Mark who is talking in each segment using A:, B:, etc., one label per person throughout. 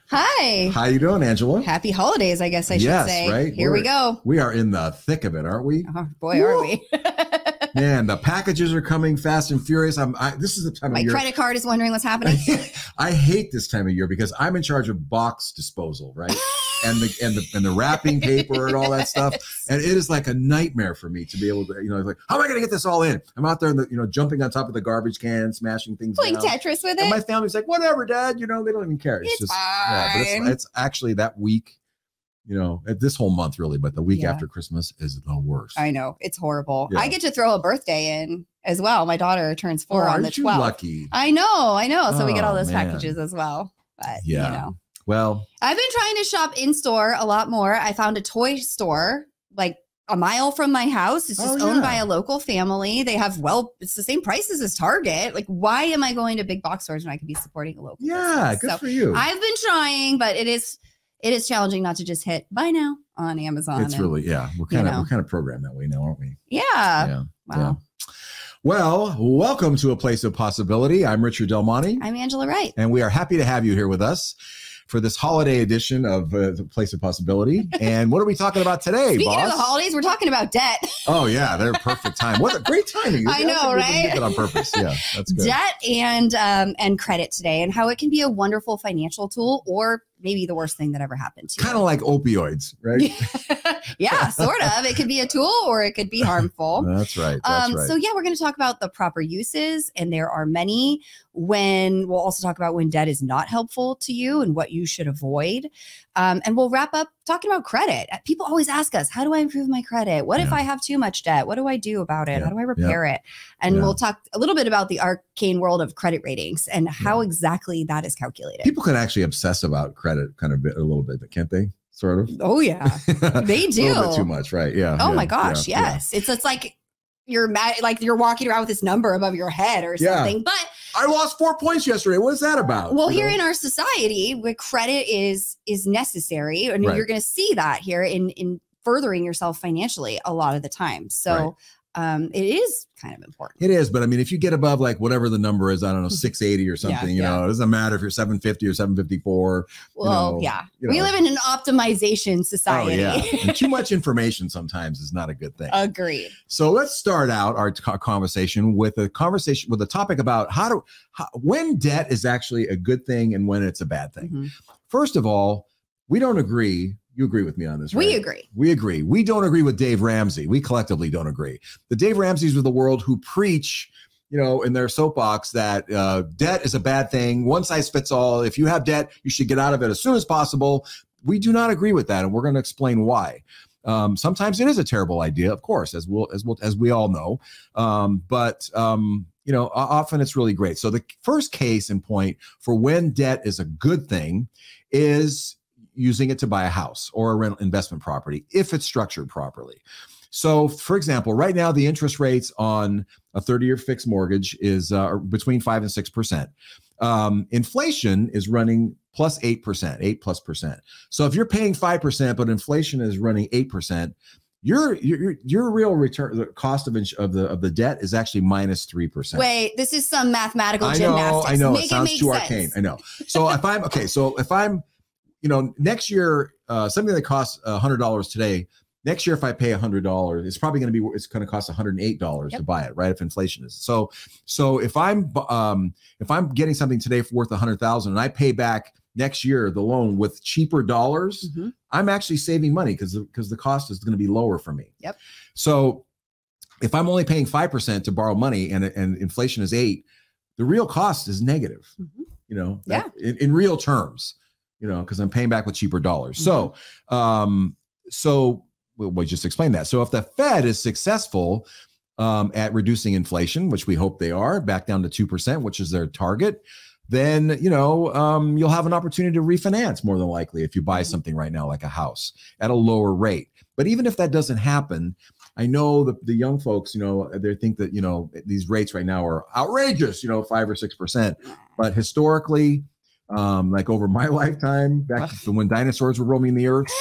A: Hi.
B: How you doing, Angela?
A: Happy holidays, I guess I should say.
B: Right.
A: Here we go.
B: We are in the thick of it, aren't we?
A: Oh, boy, are we.
B: Man, the packages are coming fast and furious. This is the time of year.
A: My credit card is wondering what's happening.
B: I hate this time of year because I'm in charge of box disposal, right? and the wrapping paper and all that stuff. And it is like a nightmare for me to be able to, like, how am I going to get this all in? I'm out there, jumping on top of the garbage can, smashing things
A: Playing
B: down.
A: Tetris with it.
B: And my family's like, whatever, Dad. They don't even care.
A: It's
B: just,
A: fine.
B: Yeah, but it's actually that week. This whole month really, but the week after Christmas is the worst.
A: I know. It's horrible.
B: Yeah.
A: I get to throw a birthday in as well. My daughter turns 4 on the 12th.
B: Aren't you lucky?
A: I know. So we get all those
B: man.
A: packages as well. But,
B: Well,
A: I've been trying to shop in store a lot more. I found a toy store like a mile from my house. It's just owned by a local family. They have, it's the same prices as Target. Like, why am I going to big box stores when I could be supporting a local business?
B: Good for you.
A: I've been trying, but it is challenging not to just hit buy now on Amazon.
B: It's really, we're kind of programmed that way now, aren't we?
A: Yeah. Wow.
B: Yeah. Well, welcome to A Place of Possibility. I'm Richard Del Monte.
A: I'm Angela Wright.
B: And we are happy to have you here with us for this holiday edition of The Place of Possibility. And what are we talking about today,
A: Speaking
B: boss?
A: of the holidays, we're talking about debt.
B: Oh, yeah. They're perfect time. What a great timing.
A: I know, right?
B: Did that on purpose. Yeah, that's good.
A: Debt and credit today, and how it can be a wonderful financial tool or maybe the worst thing that ever happened to you.
B: Kind of like opioids, right?
A: Yeah, sort of. It could be a tool or it could be harmful.
B: That's right.
A: So we're going to talk about the proper uses, and there are many. We'll also talk about when debt is not helpful to you and what you should avoid. And we'll wrap up talking about credit. People always ask us, how do I improve my credit? What if I have too much debt? What do I do about it? How do I repair it? And we'll talk a little bit about the arcane world of credit ratings and how exactly that is calculated.
B: People can actually obsess about credit kind of a little bit, can't they? Sort of.
A: Oh, yeah. They do.
B: A little bit too much, right? Yeah.
A: Oh, my gosh. Yes. Yeah. It's like you're mad, like you're walking around with this number above your head or something. But
B: I lost 4 points yesterday. What is that about?
A: Well, here in our society, where credit is necessary, and you're going to see that here in furthering yourself financially a lot of the time. So it is kind of important.
B: It is. But I mean, if you get above like whatever the number is, I don't know, 680 or something, it doesn't matter if you're 750 or 754.
A: Well, we live in an optimization society.
B: Oh, yeah. And too much information sometimes is not a good thing.
A: Agreed.
B: So let's start out our conversation with a topic about when debt is actually a good thing and when it's a bad thing. Mm-hmm. First of all, we don't agree. You agree with me on this, right?
A: We agree.
B: We agree. We don't agree with Dave Ramsey. We collectively don't agree. The Dave Ramseys of the world who preach, in their soapbox that debt is a bad thing. One size fits all. If you have debt, you should get out of it as soon as possible. We do not agree with that, and we're going to explain why. Sometimes it is a terrible idea, of course, as we all know. But often it's really great. So the first case in point for when debt is a good thing is using it to buy a house or a rental investment property if it's structured properly. So, for example, right now the interest rates on a 30-year fixed mortgage is between 5% and 6%. Inflation is running plus 8%, 8+%. So if you're paying 5%, but inflation is running 8%, your real return, the cost of the debt is actually minus 3%.
A: Wait, this is some mathematical gymnastics.
B: I know.
A: Make
B: it sounds too arcane. I know. So if I'm next year, something that costs $100 today, next year, if I pay $100, it's probably going to cost $108 to buy it, right? If inflation is. So if I'm getting something today worth $100,000 and I pay back next year the loan with cheaper dollars, I'm actually saving money because the cost is going to be lower for me.
A: Yep.
B: So if I'm only paying 5% to borrow money and inflation is 8%, the real cost is negative. In real terms. Because I'm paying back with cheaper dollars. So we just explained that. So if the Fed is successful at reducing inflation, which we hope they are, back down to 2%, which is their target, then, you'll have an opportunity to refinance more than likely if you buy something right now, like a house at a lower rate. But even if that doesn't happen, I know the young folks, they think that, these rates right now are outrageous, 5 or 6%. But historically, like over my lifetime, back when dinosaurs were roaming the earth,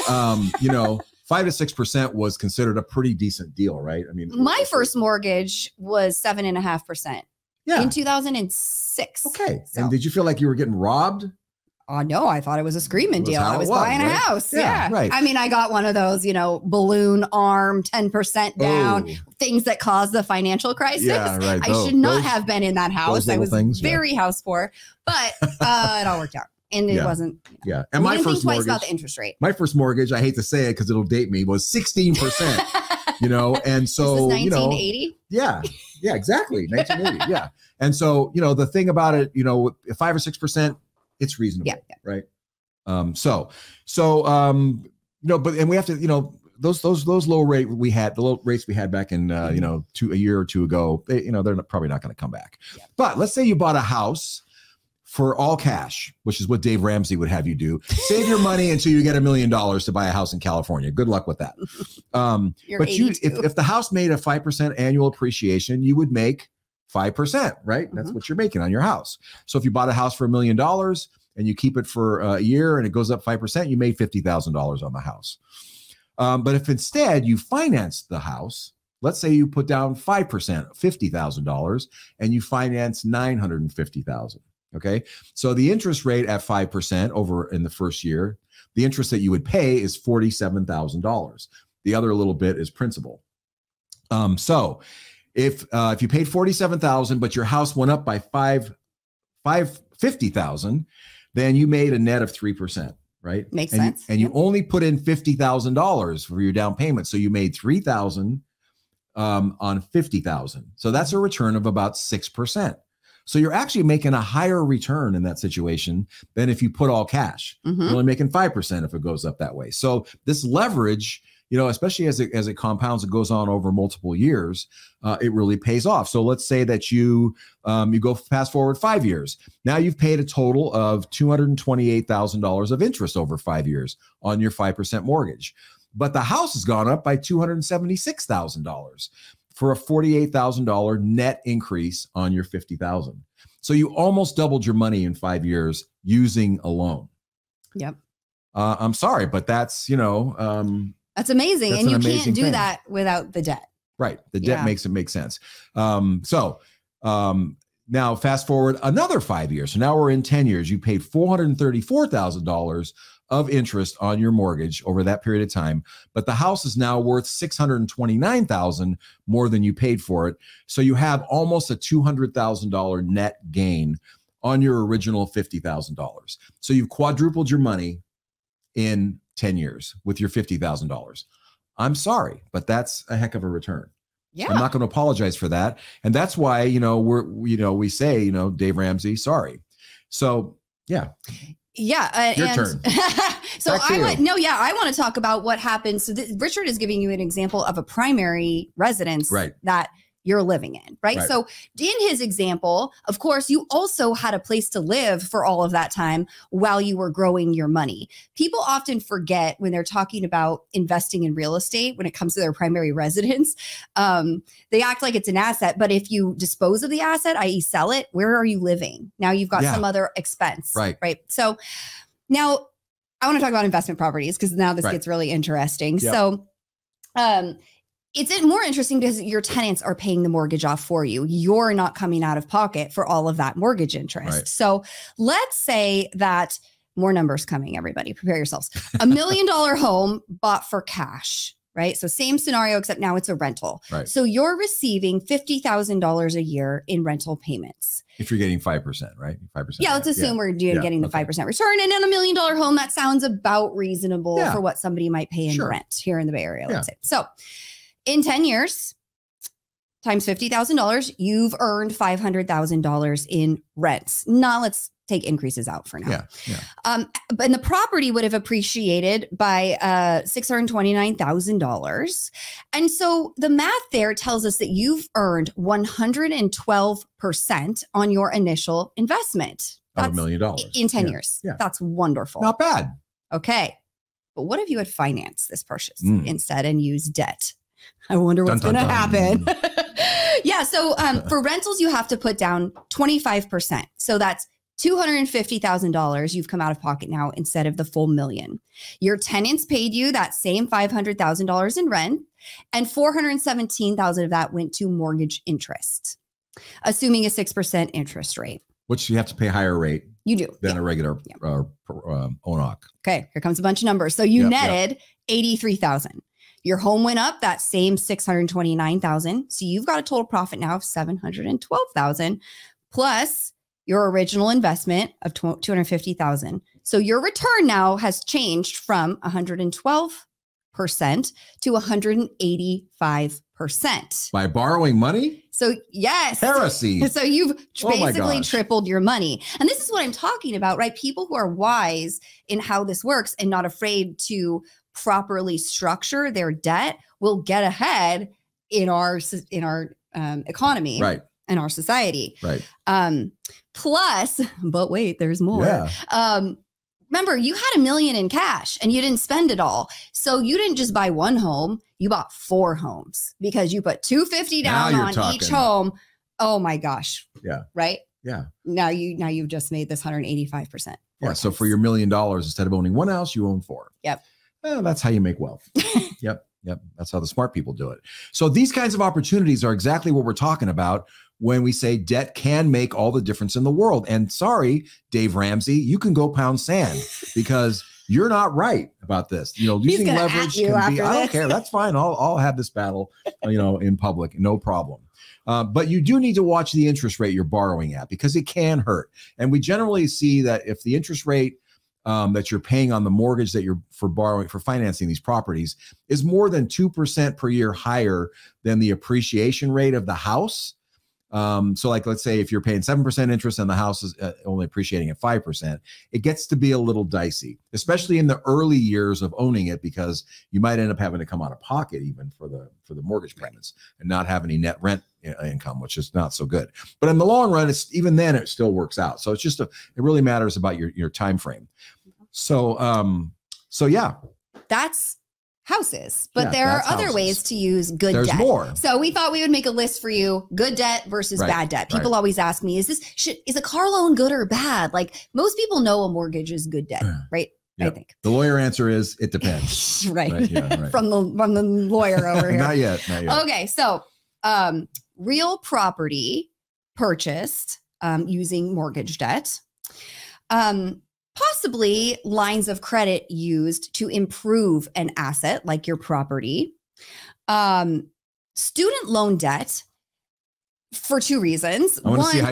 B: 5 to 6% was considered a pretty decent deal, right? I mean,
A: my first mortgage was 7.5%. In 2006.
B: Okay.
A: So.
B: And did you feel like you were getting robbed?
A: Oh, no, I thought it was a screaming deal. I was buying a house.
B: Yeah, right.
A: I mean, I got one of those, balloon arm, 10% down, things that caused the financial crisis.
B: Yeah, right.
A: I should not have been in that house. I was very house poor, but it all worked out. And it wasn't.
B: Yeah. And my first mortgage,
A: about the interest rate.
B: My first mortgage, I hate to say it because it'll date me, was 16%. And so,
A: this is 1980?
B: Yeah, exactly. 1980. Yeah. And so, the thing about it, 5 or 6%, it's reasonable. Yeah. Right. But we have to, those low rate we had, the low rates we had back in, a year or two ago, they're probably not going to come back. Yeah. But let's say you bought a house for all cash, which is what Dave Ramsey would have you do. Save your money until you get $1 million to buy a house in California. Good luck with that. But if the house made a 5% annual appreciation, you would make 5%, right? That's what you're making on your house. So if you bought a house for $1 million and you keep it for a year and it goes up 5%, you made $50,000 on the house. But if instead you financed the house, let's say you put down 5%, $50,000, and you finance $950,000. Okay. So the interest rate at 5% over in the first year, the interest that you would pay is $47,000. The other little bit is principal. So if you paid $47,000, but your house went up by $50,000, then you made a net of 3%, right?
A: Makes sense.
B: And you only put in $50,000 for your down payment. So you made $3,000 on $50,000. So that's a return of about 6%. So you're actually making a higher return in that situation than if you put all cash. You're only making 5% if it goes up that way. So this leverage, especially as it compounds, it goes on over multiple years, it really pays off. So let's say that you go fast forward 5 years. Now you've paid a total of $228,000 of interest over 5 years on your 5% mortgage. But the house has gone up by $276,000. for a $48,000 net increase on your $50,000. So you almost doubled your money in 5 years using a loan.
A: Yep.
B: I'm sorry, but that's,
A: that's amazing. And you can't do that without the debt.
B: Right. The debt makes it make sense. Now fast forward another 5 years. So now we're in 10 years. You paid $434,000 of interest on your mortgage over that period of time, but the house is now worth $629,000 more than you paid for it. So you have almost a $200,000 net gain on your original $50,000. So you've quadrupled your money in 10 years with your $50,000. I'm sorry, but that's a heck of a return. Yeah. I'm not going to apologize for that. And that's why, we say, Dave Ramsey, sorry. So yeah.
A: Yeah.
B: Your turn.
A: So I want to talk about what happens. So Richard is giving you an example of a primary residence that you're living in, right? So in his example, of course, you also had a place to live for all of that time while you were growing your money. People often forget when they're talking about investing in real estate, when it comes to their primary residence, they act like it's an asset. But if you dispose of the asset, i.e. sell it, where are you living? Now you've got some other expense, right? So now I want to talk about investment properties because now this gets really interesting. Yep. So, it's more interesting because your tenants are paying the mortgage off for you. You're not coming out of pocket for all of that mortgage interest. Right. So let's say that more numbers coming, everybody, prepare yourselves. $1 million home bought for cash, right? So same scenario, except now it's a rental. Right. So you're receiving $50,000 a year in rental payments.
B: If you're getting 5%, right? 5%.
A: Yeah, let's assume we're getting the 5% return. And in $1 million home, that sounds about reasonable for what somebody might pay in rent here in the Bay Area, let's say. So in 10 years, times $50,000, you've earned $500,000 in rents. Now let's take increases out for now. But the property would have appreciated by $629,000. And so the math there tells us that you've earned 112% on your initial investment.
B: That's $1 million.
A: In 10 years. Yeah. That's wonderful.
B: Not bad.
A: Okay. But what if you had financed this purchase instead and used debt? I wonder what's going to happen. So for rentals, you have to put down 25%. So that's $250,000 you've come out of pocket now instead of the full $1 million. Your tenants paid you that same $500,000 in rent, and $417,000 of that went to mortgage interest, assuming a 6% interest rate.
B: which you have to pay higher rate.
A: You do.
B: Than a regular ONOC.
A: Okay, here comes a bunch of numbers. So you netted 83,000. Your home went up that same 629,000. So you've got a total profit now of 712,000 plus your original investment of 250,000. So your return now has changed from 112% to 185%.
B: By borrowing money?
A: So yes.
B: Heresy.
A: So you've basically tripled your money. And this is what I'm talking about, right? People who are wise in how this works and not afraid to properly structure their debt will get ahead in our economy.
B: Right.
A: In our society.
B: Right.
A: Plus, but wait, there's more.
B: Yeah.
A: Remember, you had $1 million in cash and you didn't spend it all. So you didn't just buy one home, you bought 4 homes because you put $250 down on each home. Oh my gosh.
B: Yeah.
A: Right?
B: Yeah.
A: Now you've just made this 185%.
B: Yeah. So for your $1 million, instead of owning one house, you own 4.
A: Yep.
B: That's how you make wealth. Yep. That's how the smart people do it. So these kinds of opportunities are exactly what we're talking about when we say debt can make all the difference in the world. And sorry, Dave Ramsey, you can go pound sand because you're not right about this. Using leverage can be, I don't care. That's fine. I'll have this battle, in public, no problem. But you do need to watch the interest rate you're borrowing at because it can hurt. And we generally see that if the interest rate that you're paying on the mortgage that you're for financing these properties is more than 2% per year higher than the appreciation rate of the house. So like, let's say if you're paying 7% interest and the house is only appreciating at 5%, it gets to be a little dicey, especially in the early years of owning it, because you might end up having to come out of pocket even for the mortgage payments and not have any net rent income, which is not so good. But in the long run, it still works out. So it's just it really matters about your time frame. So yeah,
A: that's houses, but there are other ways to use good debt.
B: There's more.
A: So we thought we would make a list for you: good debt versus bad debt. People always ask me, is a car loan good or bad? Like, most people know a mortgage is good debt, right? Yep. I think
B: the lawyer answer is it depends.
A: right. Yeah, right. From the lawyer over here.
B: Not yet.
A: Okay, so real property purchased using mortgage debt. Possibly lines of credit used to improve an asset like your property. Student loan debt for 2 reasons.
B: I want to see how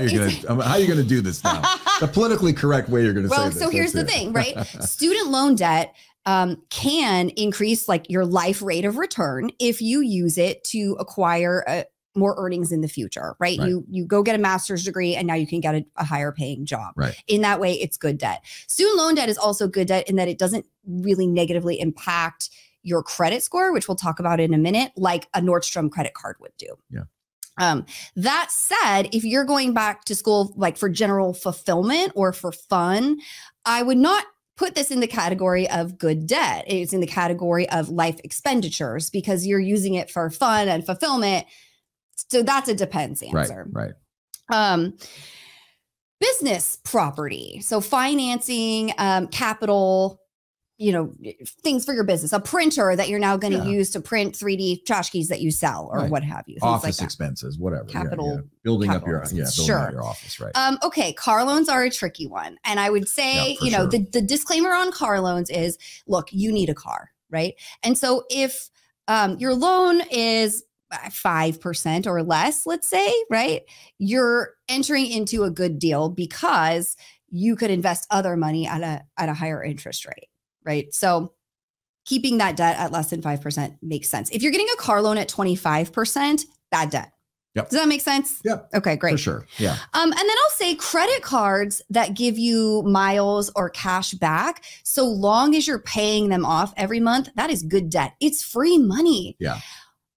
B: you're going to do this now. The politically correct way you're going to say this.
A: Well, so here's the thing, right? Student loan debt can increase like your life rate of return if you use it to acquire more earnings in the future, right? You go get a master's degree and now you can get a higher paying job.
B: Right.
A: In that way, it's good debt. Student loan debt is also good debt in that it doesn't really negatively impact your credit score, which we'll talk about in a minute, like a Nordstrom credit card would do.
B: Yeah.
A: That said, if you're going back to school, like for general fulfillment or for fun, I would not put this in the category of good debt. It's in the category of life expenditures because you're using it for fun and fulfillment. So that's a depends answer.
B: Right.
A: Business property. So financing, capital, things for your business, a printer that you're now going to use to print 3D tchotchkes that you sell or what have you.
B: Office expenses, whatever.
A: Capital.
B: Building up your office, right.
A: Okay. Car loans are a tricky one. And I would say, the disclaimer on car loans is, look, you need a car, right? And so if your loan is 5% or less, let's say, right? You're entering into a good deal because you could invest other money at a higher interest rate, right? So keeping that debt at less than 5% makes sense. If you're getting a car loan at 25%, bad debt.
B: Yep.
A: Does that make sense?
B: Yep.
A: Okay, great.
B: For sure. Yeah.
A: And then I'll say credit cards that give you miles or cash back, so long as you're paying them off every month, that is good debt. It's free money.
B: Yeah.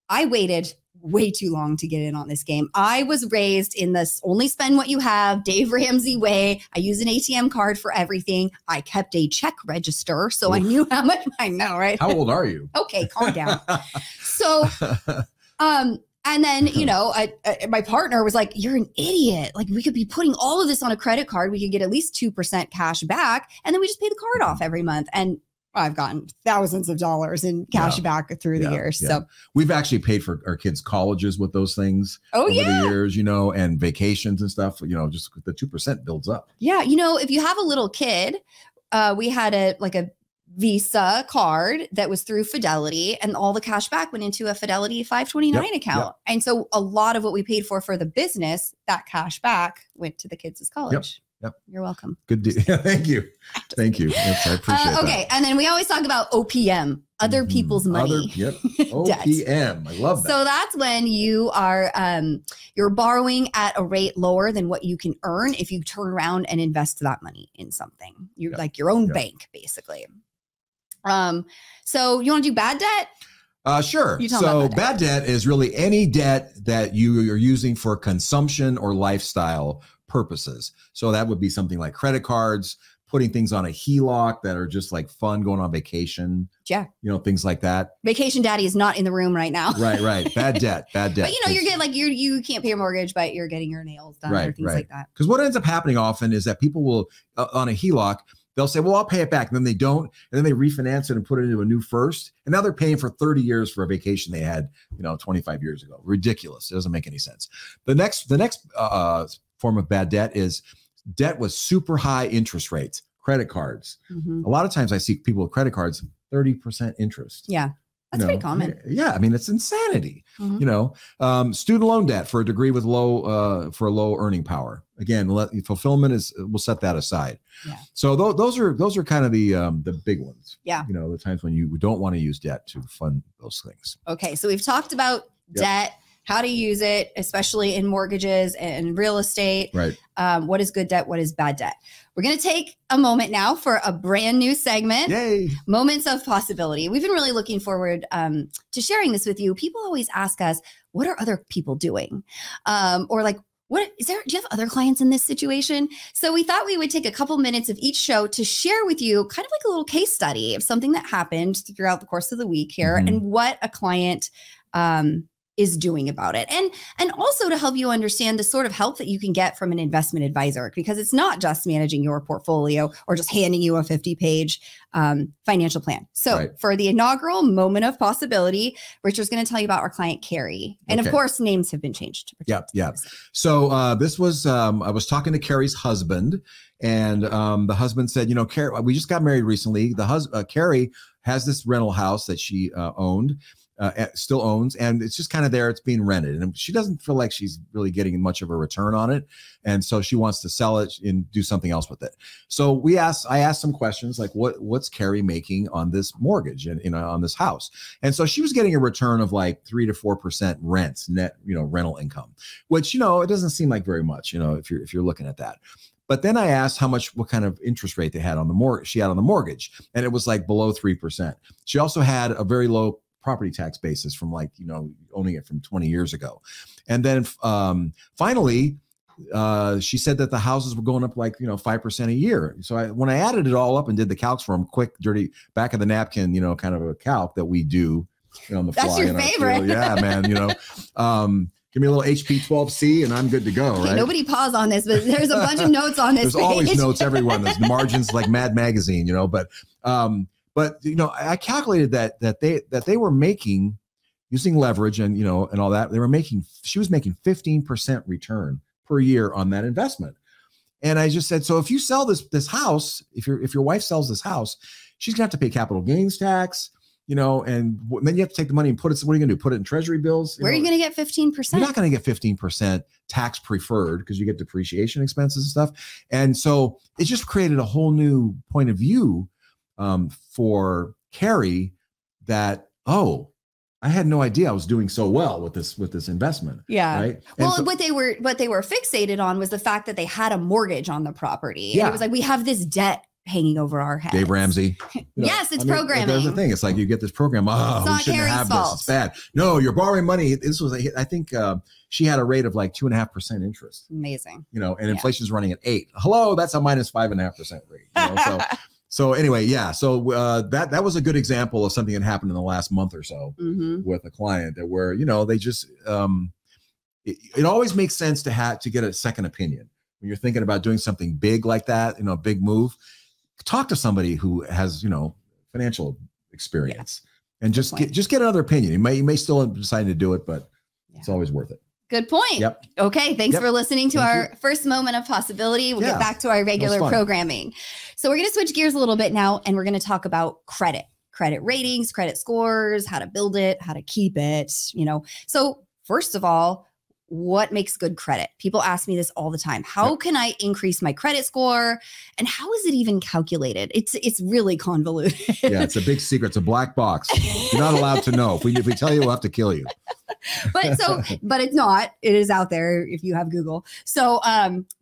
A: I waited way too long to get in on this game. I was raised in this only spend what you have, Dave Ramsey way. I use an ATM card for everything. I kept a check register, so I knew how much. I know, right?
B: How old are you?
A: Okay, calm down. So, and then, my partner was like, you're an idiot. Like, we could be putting all of this on a credit card. We could get at least 2% cash back. And then we just pay the card off every month. And I've gotten thousands of dollars in cash back through the years. So
B: we've actually paid for our kids' colleges with those things over the years, you know, and vacations and stuff, you know, just the 2% builds up.
A: Yeah. You know, if you have a little kid, we had a Visa card that was through Fidelity, and all the cash back went into a Fidelity 529 account. And so a lot of what we paid for the business, that cash back went to the kids' college.
B: Yep.
A: You're welcome.
B: Good deal. Thank you. Thank you. I appreciate that.
A: Okay. And then we always talk about OPM, other people's money.
B: OPM. I love that.
A: So that's when you are, you're borrowing at a rate lower than what you can earn if you turn around and invest that money in something. You're like your own bank, basically. So you want to do bad debt?
B: Sure. So bad debt is really any debt that you are using for consumption or lifestyle purposes. So that would be something like credit cards, putting things on a HELOC that are just like fun, going on vacation. Yeah. You know, things like that.
A: Vacation daddy is not in the room right now.
B: Right. Bad debt. But
A: you know, you're getting like you can't pay your mortgage, but you're getting your nails done or things like that.
B: Because what ends up happening often is that people will on a HELOC, they'll say, well, I'll pay it back. And then they don't. And then they refinance it and put it into a new first. And now they're paying for 30 years for a vacation they had, 25 years ago. Ridiculous. It doesn't make any sense. The next form of bad debt is debt with super high interest rates, credit cards. A lot of times I see people with credit cards, 30% interest.
A: Yeah. That's pretty common.
B: Yeah. I mean, it's insanity, student loan debt for a degree with low earning power. Again, fulfillment we'll set that aside. Yeah. So those are kind of the big ones. Yeah. The times when you don't want to use debt to fund those things.
A: Okay. So we've talked about debt, how to use it, especially in mortgages and real estate.
B: Right.
A: What is good debt? What is bad debt? We're going to take a moment now for a brand new segment.
B: Yay.
A: Moments of possibility. We've been really looking forward to sharing this with you. People always ask us, what are other people doing? Or like, do you have other clients in this situation? So we thought we would take a couple minutes of each show to share with you kind of like a little case study of something that happened throughout the course of the week here and what a client is doing about it. And also to help you understand the sort of help that you can get from an investment advisor, because it's not just managing your portfolio or just handing you a 50-page financial plan. So for the inaugural moment of possibility, Richard's going to tell you about our client, Carrie. And of course, names have been changed.
B: Yeah. So this was, I was talking to Carrie's husband, and the husband said, Carrie, we just got married recently. Carrie has this rental house that she still owns, and it's just kind of there. It's being rented, and she doesn't feel like she's really getting much of a return on it. And so she wants to sell it and do something else with it. So I asked some questions like, what's Carrie making on this mortgage and on this house? And so she was getting a return of like 3 to 4% rents, net, rental income, which, it doesn't seem like very much, if you're looking at that. But then I asked what kind of interest rate they had on the mortgage. She had on the mortgage, and it was like below 3%. She also had a very low property tax basis from owning it from 20 years ago. And then finally, she said that the houses were going up 5% a year. So when I added it all up and did the calcs for them, quick, dirty, back of the napkin, kind of a calc that we do on the fly.
A: That's your favorite.
B: Yeah, man, give me a little HP12C and I'm good to go, right?
A: Nobody pause on this, but there's a bunch of notes on this
B: There's always notes everywhere. There's margins like Mad Magazine, but I calculated that they were making, using leverage and and all that, she was making 15% return per year on that investment. And I just said, so if you sell this house, if your wife sells this house, she's gonna have to pay capital gains tax, and then you have to take the money and what are you gonna do? Put it in treasury bills?
A: Where are you gonna get 15%?
B: You're not gonna get 15% tax preferred because you get depreciation expenses and stuff. And so it just created a whole new point of view for Carrie that, I had no idea I was doing so well with this investment.
A: Yeah.
B: Right.
A: Well, what they were fixated on was the fact that they had a mortgage on the property. Yeah. And it was like, we have this debt hanging over our heads.
B: Dave Ramsey.
A: Yes, it's programming.
B: There's the thing. It's like you get this program. We shouldn't have this. It's bad. No, you're borrowing money. This was, I think she had a rate of like 2.5% interest.
A: Amazing.
B: And inflation's running at 8. Hello, that's a minus 5.5% rate. So anyway, yeah. So that was a good example of something that happened in the last month or so with a client that where they just it always makes sense to get a second opinion when you're thinking about doing something big like that, a big move. Talk to somebody who has financial experience, and just get another opinion. You may still decide to do it, but it's always worth it.
A: Good point.
B: Yep.
A: Okay. Thanks for listening to our first moment of possibility. We'll get back to our regular programming. So we're going to switch gears a little bit now, and we're going to talk about credit ratings, credit scores, how to build it, how to keep it, So first of all, what makes good credit? People ask me this all the time. How can I increase my credit score? And how is it even calculated? It's really convoluted. Yeah,
B: it's a big secret. It's a black box. You're not allowed to know. If we tell you, we'll have to kill you.
A: But it's not. It is out there if you have Google. So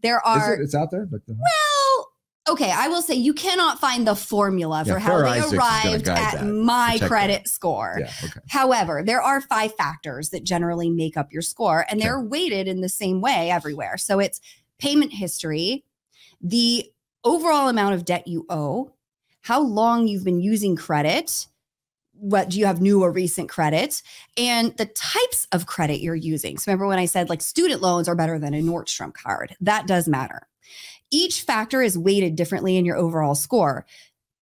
A: there are.
B: It's out there.
A: Well, okay. I will say you cannot find the formula for how they arrived at my credit score.
B: Yeah, okay.
A: However, there are 5 factors that generally make up your score, and they're weighted in the same way everywhere. So it's payment history, the overall amount of debt you owe, how long you've been using credit, what do you have new or recent credit, and the types of credit you're using. So remember when I said like student loans are better than a Nordstrom card? That does matter. Each factor is weighted differently in your overall score.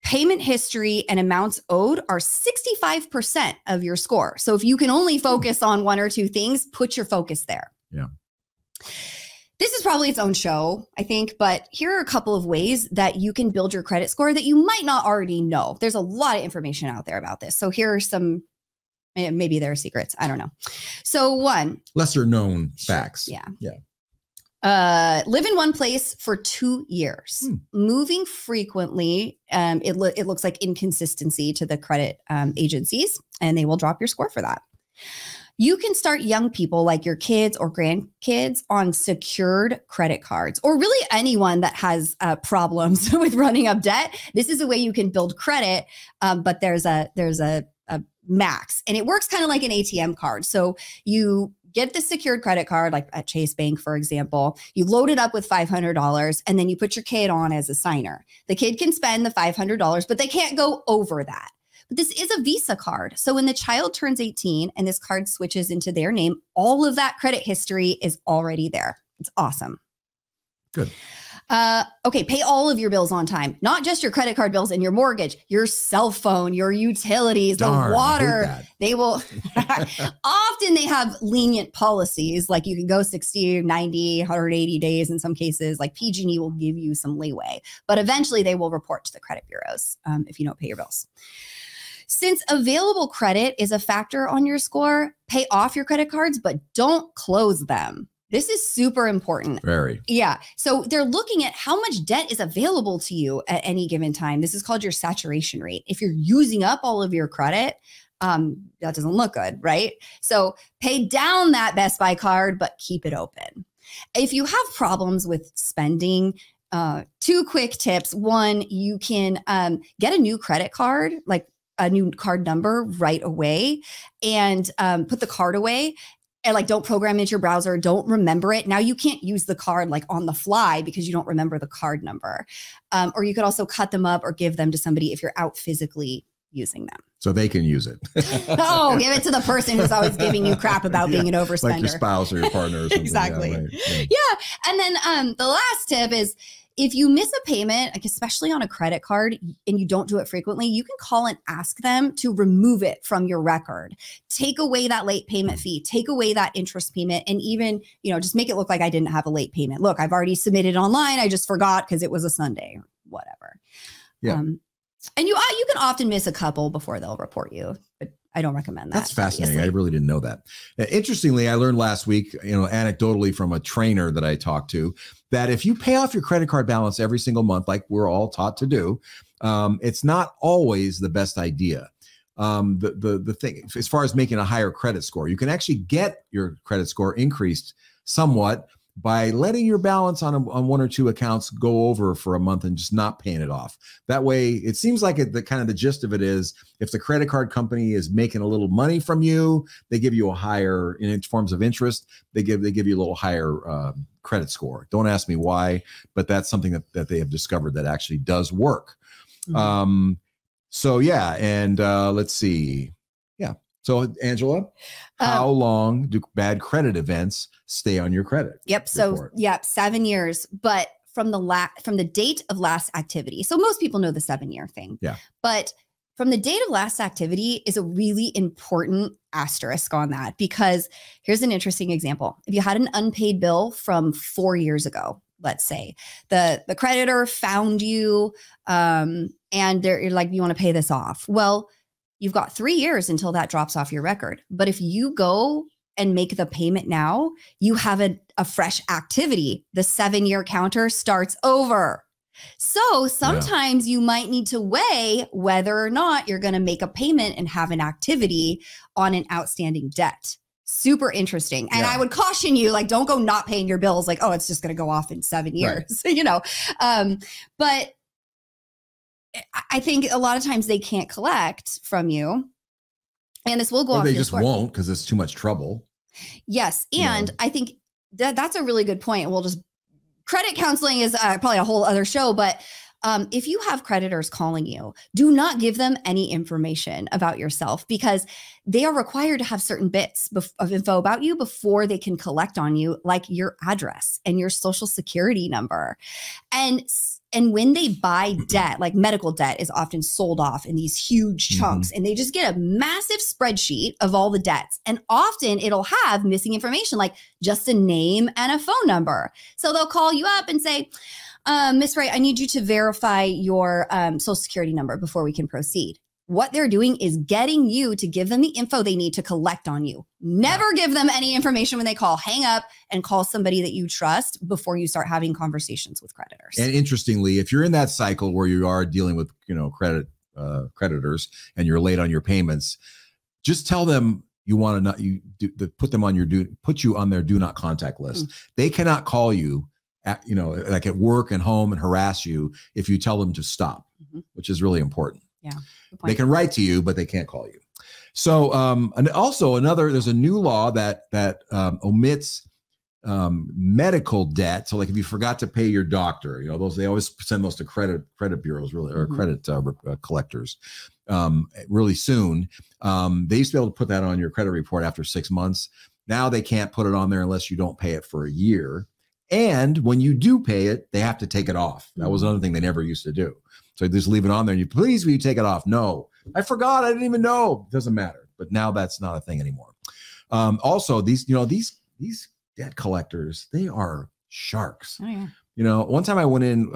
A: Payment history and amounts owed are 65% of your score. So if you can only focus on 1 or 2 things, put your focus there.
B: Yeah.
A: This is probably its own show, I think, but here are a couple of ways that you can build your credit score that you might not already know. There's a lot of information out there about this. So here are some, maybe there are secrets. I don't know. So 1.
B: Lesser known facts.
A: Yeah.
B: Yeah.
A: Live in one place for 2 years. Moving frequently, it looks like inconsistency to the credit agencies, and they will drop your score for that. You can start young people like your kids or grandkids on secured credit cards, or really anyone that has problems with running up debt. This is a way you can build credit, but there's a max, and it works kind of like an ATM card. So you get the secured credit card, like at Chase Bank, for example, you load it up with $500, and then you put your kid on as a signer. The kid can spend the $500, but they can't go over that. But this is a Visa card. So when the child turns 18 and this card switches into their name, all of that credit history is already there. It's awesome.
B: Good.
A: Okay, pay all of your bills on time, not just your credit card bills and your mortgage, your cell phone, your utilities, the water. They will often they have lenient policies, like you can go 60, 90, 180 days in some cases. Like PG&E will give you some leeway, but eventually they will report to the credit bureaus if you don't pay your bills. Since available credit is a factor on your score, pay off your credit cards, but don't close them. This is super important.
B: Very.
A: Yeah. So they're looking at how much debt is available to you at any given time. This is called your saturation rate. If you're using up all of your credit, that doesn't look good, right? So pay down that Best Buy card, but keep it open. If you have problems with spending, 2 quick tips. 1, you can get a new credit card, like a new card number right away, and put the card away. And like, don't program it into your browser. Don't remember it. Now you can't use the card like on the fly because you don't remember the card number. Or you could also cut them up or give them to somebody if you're out physically using them.
B: So they can use it.
A: Oh, give it to the person who's always giving you crap about being an overspender.
B: Like your spouse or your partner or something.
A: Exactly.
B: Yeah, right.
A: Yeah. And then the last tip is, if you miss a payment, like especially on a credit card, and you don't do it frequently, you can call and ask them to remove it from your record. Take away that late payment fee, take away that interest payment, and even, just make it look like I didn't have a late payment. Look, I've already submitted online. I just forgot because it was a Sunday or whatever.
B: Yeah.
A: And you can often miss a couple before they'll report you, but I don't recommend that.
B: That's fascinating.
A: Obviously.
B: I really didn't know that. Interestingly, I learned last week, anecdotally from a trainer that I talked to, that if you pay off your credit card balance every single month, like we're all taught to do, it's not always the best idea. The thing, as far as making a higher credit score, you can actually get your credit score increased somewhat by letting your balance on 1 or 2 accounts go over for a month and just not paying it off. That way, it seems like the gist of it is, if the credit card company is making a little money from you, they give you a higher, in forms of interest, they give you a little higher credit score. Don't ask me why, but that's something that they have discovered that actually does work. Mm-hmm. So yeah, and let's see. Yeah. So Angela, how long do bad credit events stay on your credit?
A: Yep. So 7 years, but from the date of last activity. So most people know the 7-year thing.
B: Yeah.
A: But from the date of last activity is a really important asterisk on that, because here's an interesting example. If you had an unpaid bill from 4 years ago, let's say the creditor found you and you're like, you want to pay this off. Well, you've got 3 years until that drops off your record. But if you go and make the payment now, you have a fresh activity. The 7-year counter starts over. So sometimes you might need to weigh whether or not you're going to make a payment and have an activity on an outstanding debt. Super interesting. And I would caution you, like, don't go not paying your bills like, oh, it's just going to go off in 7 years, you know. But I think a lot of times they can't collect from you. And this will go off.
B: Or they just won't because it's too much trouble.
A: Yes. And I think that's a really good point. We'll just, credit counseling is probably a whole other show, but if you have creditors calling you, do not give them any information about yourself, because they are required to have certain bits of info about you before they can collect on you, like your address and your social security number. And when they buy debt, like medical debt is often sold off in these huge chunks, and they just get a massive spreadsheet of all the debts. And often it'll have missing information, like just a name and a phone number. So they'll call you up and say, Miss Wright, I need you to verify your social security number before we can proceed. What they're doing is getting you to give them the info they need to collect on you. Never give them any information when they call. Hang up and call somebody that you trust before you start having conversations with creditors.
B: And interestingly, if you're in that cycle where you are dealing with, creditors and you're late on your payments, just tell them you want to put you on their do not contact list. They cannot call you like at work and home and harass you if you tell them to stop, which is really important.
A: Yeah.
B: They can write to you, but they can't call you. So, and also there's a new law that omits medical debt. So like if you forgot to pay your doctor, they always send those to credit bureaus, really, or credit collectors really soon. They used to be able to put that on your credit report after 6 months. Now they can't put it on there unless you don't pay it for a year. And when you do pay it, they have to take it off. That was another thing they never used to do. So just leave it on there and will you take it off? No, I forgot. I didn't even know. It doesn't matter. But now that's not a thing anymore. Also, these debt collectors, they are sharks.
A: Oh, yeah.
B: One time I went in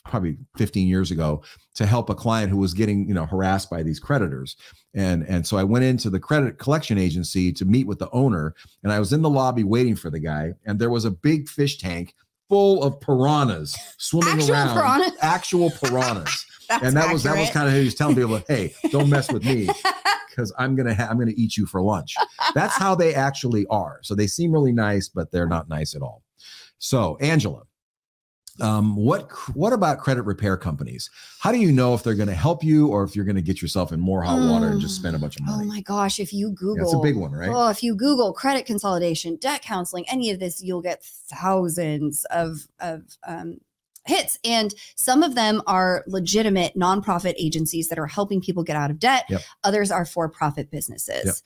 B: probably 15 years ago to help a client who was getting, harassed by these creditors. And so I went into the credit collection agency to meet with the owner, and I was in the lobby waiting for the guy, and there was a big fish tank full of piranhas swimming around. Actual piranhas. And that was kind of how he was telling people, hey, don't mess with me because I'm gonna eat you for lunch. That's how they actually are. So they seem really nice, but they're not nice at all. So Angela, what about credit repair companies? How do you know if they're going to help you or if you're going to get yourself in more hot water and just spend a bunch of money?
A: Oh my gosh. If you Google,
B: that's a big one, right?
A: Oh, if you Google credit consolidation, debt counseling, any of this, you'll get thousands of hits. And some of them are legitimate nonprofit agencies that are helping people get out of debt.
B: Yep.
A: Others are for-profit businesses.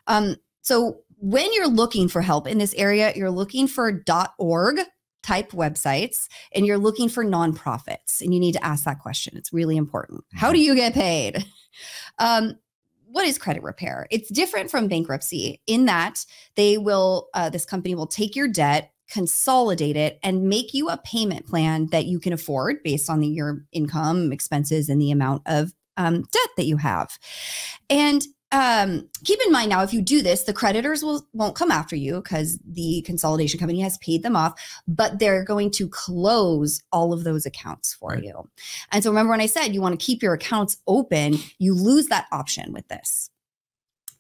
A: Yep. So when you're looking for help in this area, you're looking for .org type websites, and you're looking for nonprofits, and you need to ask that question. It's really important. How do you get paid? What is credit repair? It's different from bankruptcy in that they will, this company will take your debt, consolidate it, and make you a payment plan that you can afford based on your income, expenses, and the amount of debt that you have. And keep in mind now, if you do this, the creditors won't come after you because the consolidation company has paid them off, but they're going to close all of those accounts for you. And so remember when I said you want to keep your accounts open, you lose that option with this.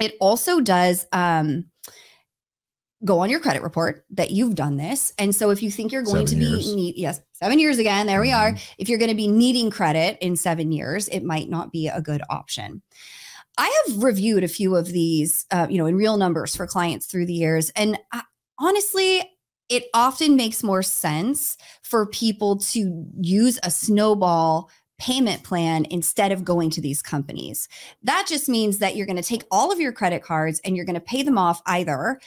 A: It also does go on your credit report that you've done this. And so if you think you're going to be 7 years again, there we are. If you're going to be needing credit in 7 years, it might not be a good option. I have reviewed a few of these, in real numbers for clients through the years. And honestly, it often makes more sense for people to use a snowball payment plan instead of going to these companies. That just means that you're going to take all of your credit cards and you're going to pay them off either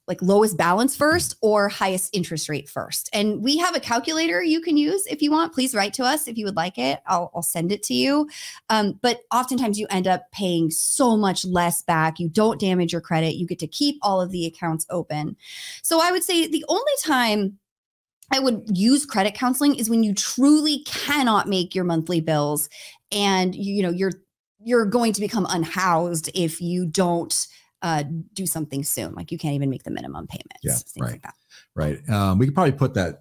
A: like lowest balance first or highest interest rate first. And we have a calculator you can use if you want. Please write to us if you would like it. I'll send it to you. But oftentimes you end up paying so much less back. You don't damage your credit. You get to keep all of the accounts open. So I would say the only time I would use credit counseling is when you truly cannot make your monthly bills, and you're going to become unhoused if you don't do something soon. Like you can't even make the minimum payments.
B: Yeah,
A: things
B: right.
A: like that.
B: Right. We could probably put that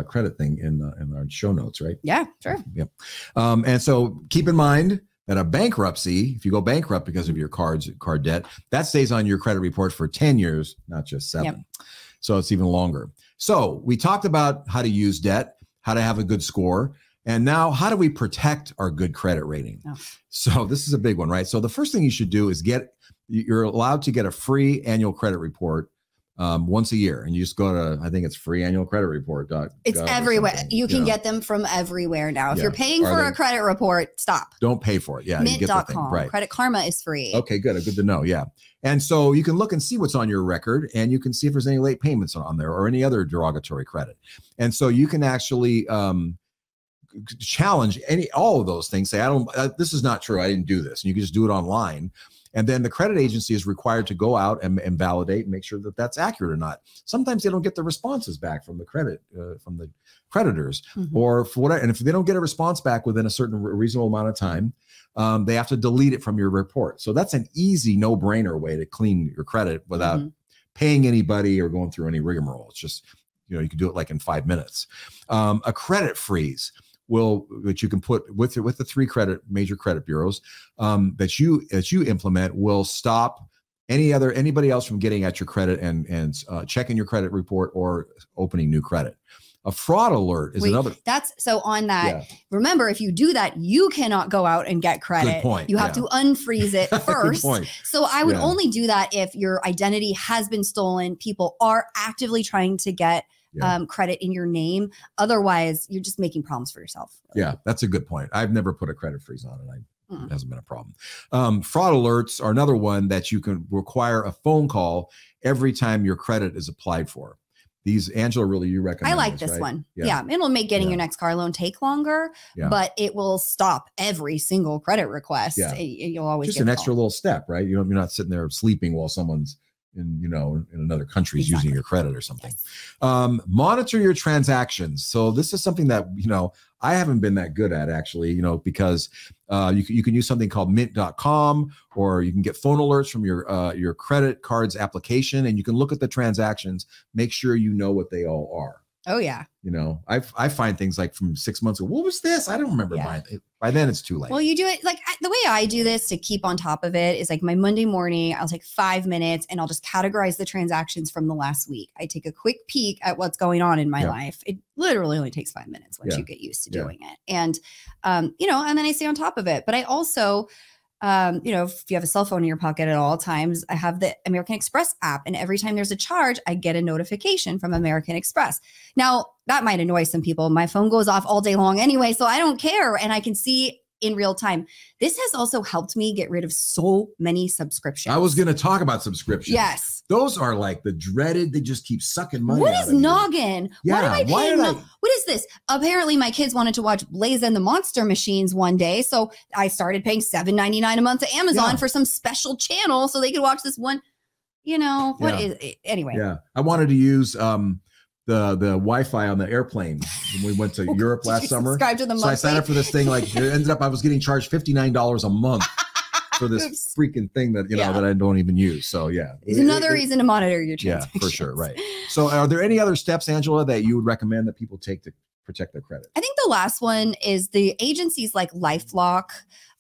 B: credit thing in our show notes, right?
A: Yeah, sure.
B: Yeah. And so keep in mind that a bankruptcy, if you go bankrupt because of your card debt, that stays on your credit report for 10 years, not just 7. Yep. So it's even longer. So we talked about how to use debt, how to have a good score. And now how do we protect our good credit rating? Oh. So this is a big one, right? So the first thing you should do is you're allowed to get a free annual credit report once a year. And you just go to, I think it's freeannualcreditreport.gov.
A: It's everywhere. You can get them from everywhere now. If you're paying for a credit report, stop.
B: Don't pay for it. Yeah.
A: Mint.com. Right. Credit Karma is free.
B: Okay, good. Good to know. Yeah. And so you can look and see what's on your record, and you can see if there's any late payments on there or any other derogatory credit. And so you can actually challenge all of those things. Say, this is not true. I didn't do this. And you can just do it online. And then the credit agency is required to go out and validate and make sure that that's accurate or not. Sometimes they don't get the responses back from the creditors, or for whatever. And if they don't get a response back within a certain reasonable amount of time, they have to delete it from your report. So that's an easy, no-brainer way to clean your credit without paying anybody or going through any rigmarole. It's just, you can do it like in 5 minutes. A credit freeze, which you can put with the 3 major credit bureaus that you implement, will stop anybody else from getting at your credit and checking your credit report or opening new credit. A fraud alert is another.
A: So on that, remember, if you do that, you cannot go out and get credit.
B: Good point.
A: You have to unfreeze it first.
B: Good point.
A: So I would only do that if your identity has been stolen. People are actively trying to get credit in your name. Otherwise, you're just making problems for yourself. Really.
B: Yeah, that's a good point. I've never put a credit freeze on it. It hasn't been a problem. Fraud alerts are another one that you can require a phone call every time your credit is applied for. These, Angela, you recommend?
A: I like this one. Yeah. It'll make getting your next car loan take longer, but it will stop every single credit request.
B: Yeah.
A: You'll always
B: just
A: get
B: an extra little step, right? You're not sitting there sleeping while someone's in another country using your credit or something. Yes. Monitor your transactions. So this is something that, I haven't been that good at actually, because you can use something called mint.com, or you can get phone alerts from your credit card's application, and you can look at the transactions, make sure you know what they all are.
A: Oh yeah.
B: I find things like from 6 months ago. What was this? I don't remember buying it. By then it's too late.
A: Well, you do it like the way I do this to keep on top of it is like my Monday morning, I'll take 5 minutes and I'll just categorize the transactions from the last week. I take a quick peek at what's going on in my life. It literally only takes 5 minutes once you get used to doing it. And, and then I stay on top of it. But I also, if you have a cell phone in your pocket at all times, I have the American Express app, and every time there's a charge, I get a notification from American Express. Now, that might annoy some people. My phone goes off all day long anyway, so I don't care, and I can see in real time. This has also helped me get rid of so many subscriptions.
B: I was going to talk about subscriptions.
A: Yes.
B: Those are like the dreaded, they just keep sucking money
A: What
B: out
A: is
B: of you.
A: noggin?
B: Yeah,
A: what am I paying? What is this? Apparently my kids wanted to watch Blaze and the Monster Machines one day. So I started paying $7.99 a month to Amazon for some special channel so they could watch this one. What is it? Anyway.
B: Yeah. I wanted to use the Wi-Fi on the airplane when we went to Europe last summer.
A: Subscribe to the
B: so I signed up for this thing. Like it ended up, I was getting charged $59 a month for this freaking thing that, that I don't even use. So yeah.
A: It's another reason to monitor your transactions.
B: Yeah, for sure. Right. So are there any other steps, Angela, that you would recommend that people take to protect their credit?
A: I think the last one is the agencies like Lifelock.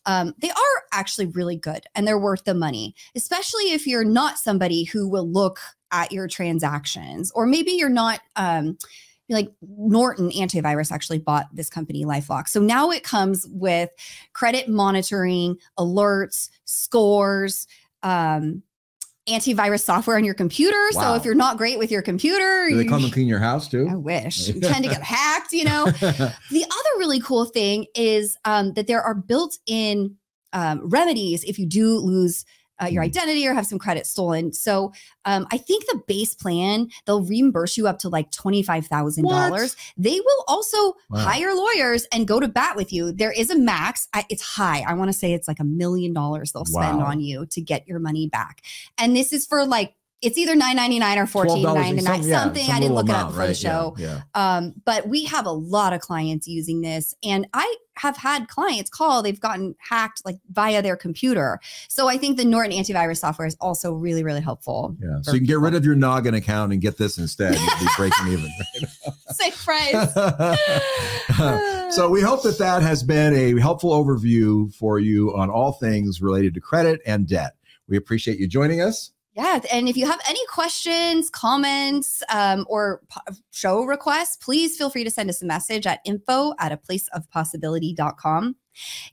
A: They are actually really good and they're worth the money, especially if you're not somebody who will look at your transactions, or maybe you're not like Norton Antivirus actually bought this company LifeLock. So now it comes with credit monitoring, alerts, scores, antivirus software on your computer. Wow. So if you're not great with your computer,
B: do they come and clean your house too?
A: I wish. You tend to get hacked, The other really cool thing is that there are built-in remedies if you do lose your identity or have some credit stolen. So I think the base plan, they'll reimburse you up to like $25,000. They will also hire lawyers and go to bat with you. There is a max. It's high. I want to say it's like $1 million they'll spend on you to get your money back. And this is for like, it's either $9.99 or $14.99, something. I didn't look it up for the show. But we have a lot of clients using this. And I have had clients call, they've gotten hacked like via their computer. So I think the Norton antivirus software is also really, really helpful.
B: Yeah. So you can get rid of your noggin account and get this instead. You'll be breaking even.
A: Same price.
B: So we hope that has been a helpful overview for you on all things related to credit and debt. We appreciate you joining us.
A: Yeah. And if you have any questions, comments, or show requests, please feel free to send us a message at info@aplaceofpossibility.com.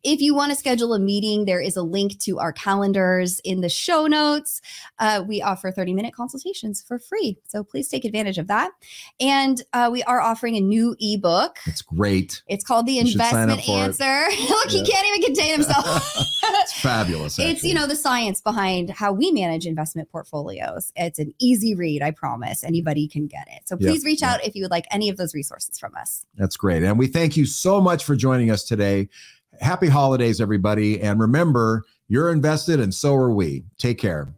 A: If you want to schedule a meeting, there is a link to our calendars in the show notes. We offer 30-minute consultations for free. So please take advantage of that. And we are offering a new ebook.
B: It's great.
A: It's called The Investment Answer. Look, he can't even contain himself.
B: It's fabulous. Actually.
A: It's, the science behind how we manage investment portfolios. It's an easy read, I promise. Anybody can get it. So please reach out if you would like any of those resources from us.
B: That's great. And we thank you so much for joining us today. Happy holidays, everybody. And remember, you're invested and so are we. Take care.